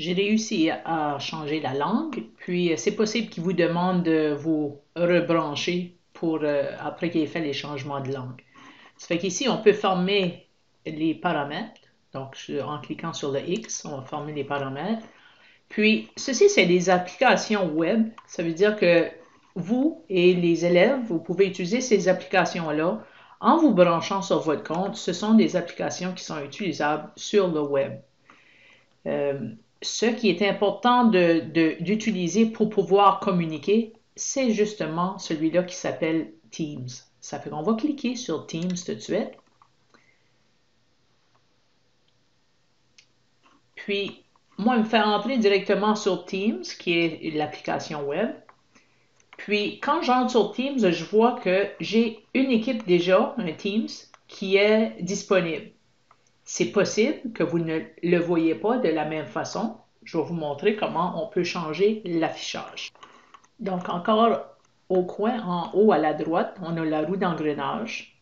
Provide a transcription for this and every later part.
J'ai réussi à changer la langue, puis c'est possible qu'il vous demande de vous rebrancher pour après qu'il ait fait les changements de langue. Ça fait qu'ici, on peut former les paramètres. Donc, en cliquant sur le X, on va former les paramètres. Puis, ceci, c'est des applications web. Ça veut dire que vous et les élèves, vous pouvez utiliser ces applications-là en vous branchant sur votre compte. Ce sont des applications qui sont utilisables sur le web. Ce qui est important d'utiliser pour pouvoir communiquer, c'est justement celui-là qui s'appelle Teams. Ça fait qu'on va cliquer sur Teams tout de suite. Puis, moi, il me fait entrer directement sur Teams, qui est l'application web. Puis, quand j'entre sur Teams, je vois que j'ai une équipe déjà, un Teams, qui est disponible. C'est possible que vous ne le voyez pas de la même façon. Je vais vous montrer comment on peut changer l'affichage. Donc, encore au coin, en haut à la droite, on a la roue d'engrenage.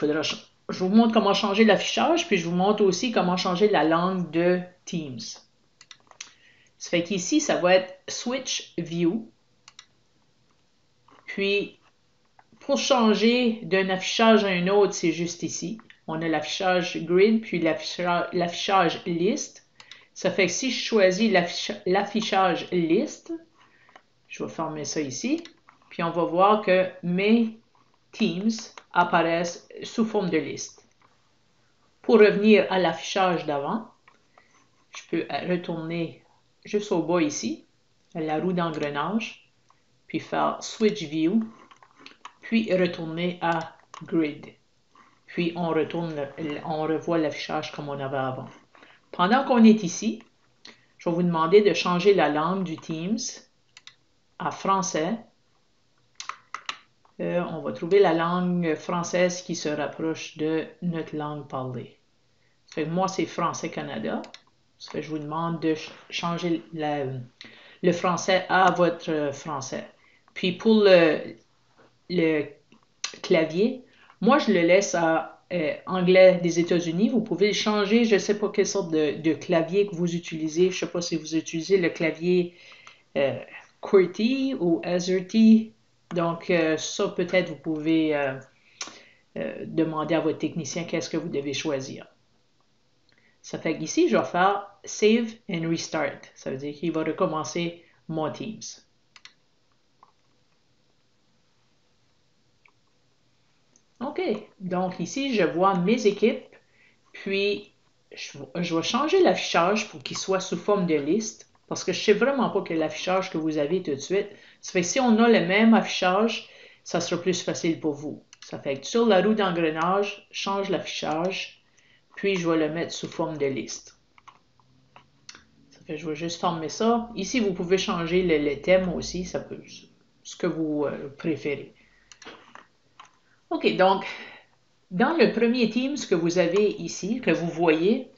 Je vous montre comment changer l'affichage, puis je vous montre aussi comment changer la langue de Teams. Ça fait qu'ici, ça va être Switch View. Puis, pour changer d'un affichage à un autre, c'est juste ici. On a l'affichage grid, puis l'affichage liste. Ça fait que si je choisis l'affichage liste, je vais fermer ça ici, puis on va voir que mes Teams apparaissent sous forme de liste. Pour revenir à l'affichage d'avant, je peux retourner juste au bas ici, à la roue d'engrenage, puis faire Switch View, puis retourner à Grid. Puis on revoit l'affichage comme on avait avant. Pendant qu'on est ici, je vais vous demander de changer la langue du Teams à français. On va trouver la langue française qui se rapproche de notre langue parlée. Ça fait que moi, c'est Français Canada. Ça fait que je vous demande de changer le français à votre français. Puis pour le clavier, moi, je le laisse à anglais des États-Unis. Vous pouvez le changer. Je ne sais pas quelle sorte de clavier que vous utilisez. Je ne sais pas si vous utilisez le clavier QWERTY ou AZERTY. Donc, ça, peut-être, vous pouvez demander à votre technicien qu'est-ce que vous devez choisir. Ça fait qu'ici, je vais faire Save and Restart. Ça veut dire qu'il va recommencer mon Teams. OK. Donc, ici, je vois mes équipes. Puis, je vais changer l'affichage pour qu'il soit sous forme de liste. Parce que je ne sais vraiment pas quel affichage que vous avez tout de suite. Ça fait que si on a le même affichage, ça sera plus facile pour vous. Ça fait que sur la roue d'engrenage, change l'affichage, puis je vais le mettre sous forme de liste. Ça fait que je vais juste former ça. Ici, vous pouvez changer le thème aussi, ça peut, ce que vous préférez. OK, donc, dans le premier Teams que vous avez ici, que vous voyez,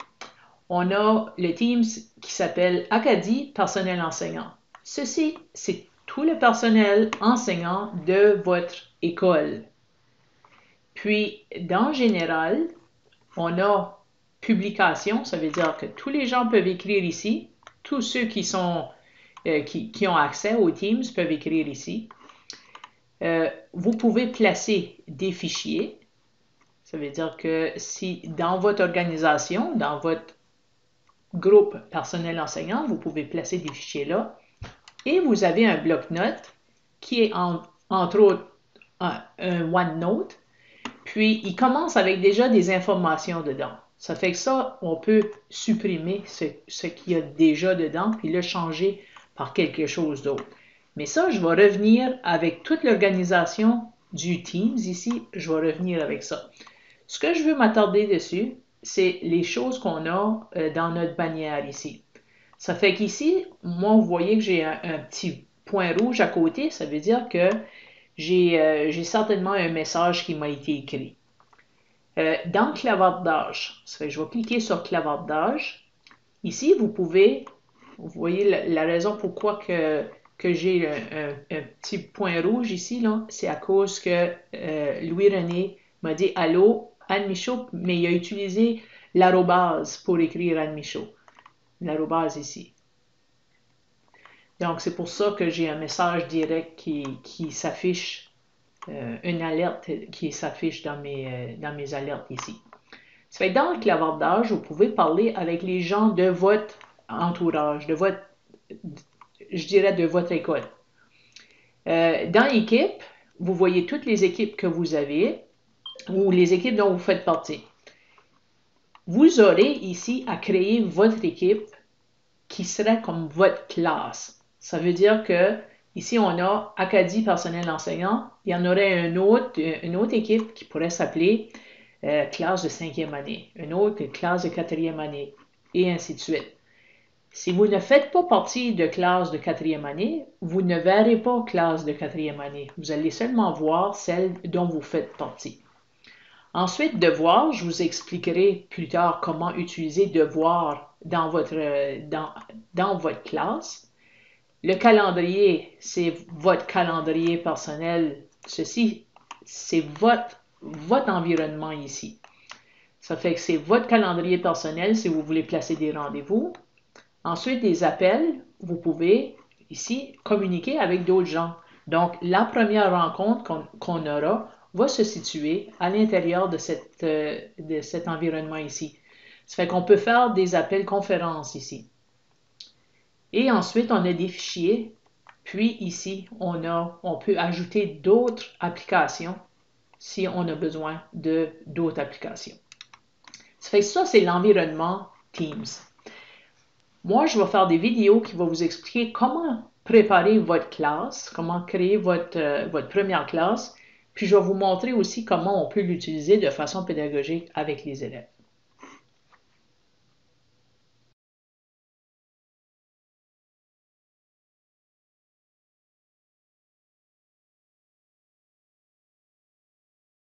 on a le Teams qui s'appelle Acadie Personnel Enseignant. Ceci, c'est tout le personnel enseignant de votre école. Puis, dans général, on a publication, ça veut dire que tous les gens peuvent écrire ici. Tous ceux qui ont accès aux Teams peuvent écrire ici. Vous pouvez placer des fichiers. Ça veut dire que si dans votre organisation, dans votre groupe personnel enseignant, vous pouvez placer des fichiers là. Et vous avez un bloc-notes qui est entre autres un OneNote. Puis, il commence avec déjà des informations dedans. Ça fait que ça, on peut supprimer ce qu'il y a déjà dedans, puis le changer par quelque chose d'autre. Mais ça, je vais revenir avec toute l'organisation du Teams ici, je vais revenir avec ça. Ce que je veux m'attarder dessus, c'est les choses qu'on a dans notre bannière ici. Ça fait qu'ici, moi, vous voyez que j'ai un petit point rouge à côté, ça veut dire que j'ai certainement un message qui m'a été écrit. Dans clavardage, ça fait que je vais cliquer sur clavardage. Ici, vous voyez la raison pourquoi que j'ai un petit point rouge ici, c'est à cause que Louis-René m'a dit « Allô, Anne Michaud », mais il a utilisé l'arrobase pour écrire Anne Michaud. l'arrobase ici. Donc, c'est pour ça que j'ai un message direct qui s'affiche, une alerte qui s'affiche dans mes alertes ici. Ça fait que dans le clavardage, vous pouvez parler avec les gens de votre entourage, je dirais de votre école. Dans équipe, vous voyez toutes les équipes que vous avez ou les équipes dont vous faites partie. Vous aurez ici à créer votre équipe qui serait comme votre classe. Ça veut dire que ici, on a Acadie personnel enseignant. Il y en aurait une autre équipe qui pourrait s'appeler classe de 5e année, une autre classe de 4e année, et ainsi de suite. Si vous ne faites pas partie de classe de 4e année, vous ne verrez pas classe de 4e année. Vous allez seulement voir celle dont vous faites partie. Ensuite, devoir, je vous expliquerai plus tard comment utiliser devoir dans votre classe. Le calendrier, c'est votre calendrier personnel. Ceci, c'est votre environnement ici. Ça fait que c'est votre calendrier personnel si vous voulez placer des rendez-vous. Ensuite, des appels, vous pouvez ici communiquer avec d'autres gens. Donc, la première rencontre qu'on aura va se situer à l'intérieur de cet environnement ici. Ça fait qu'on peut faire des appels conférences ici. Et ensuite, on a des fichiers. Puis ici, on peut ajouter d'autres applications si on a besoin d'autres applications. Ça fait que ça, c'est l'environnement Teams. Moi, je vais faire des vidéos qui vont vous expliquer comment préparer votre classe, comment créer votre première classe, puis je vais vous montrer aussi comment on peut l'utiliser de façon pédagogique avec les élèves.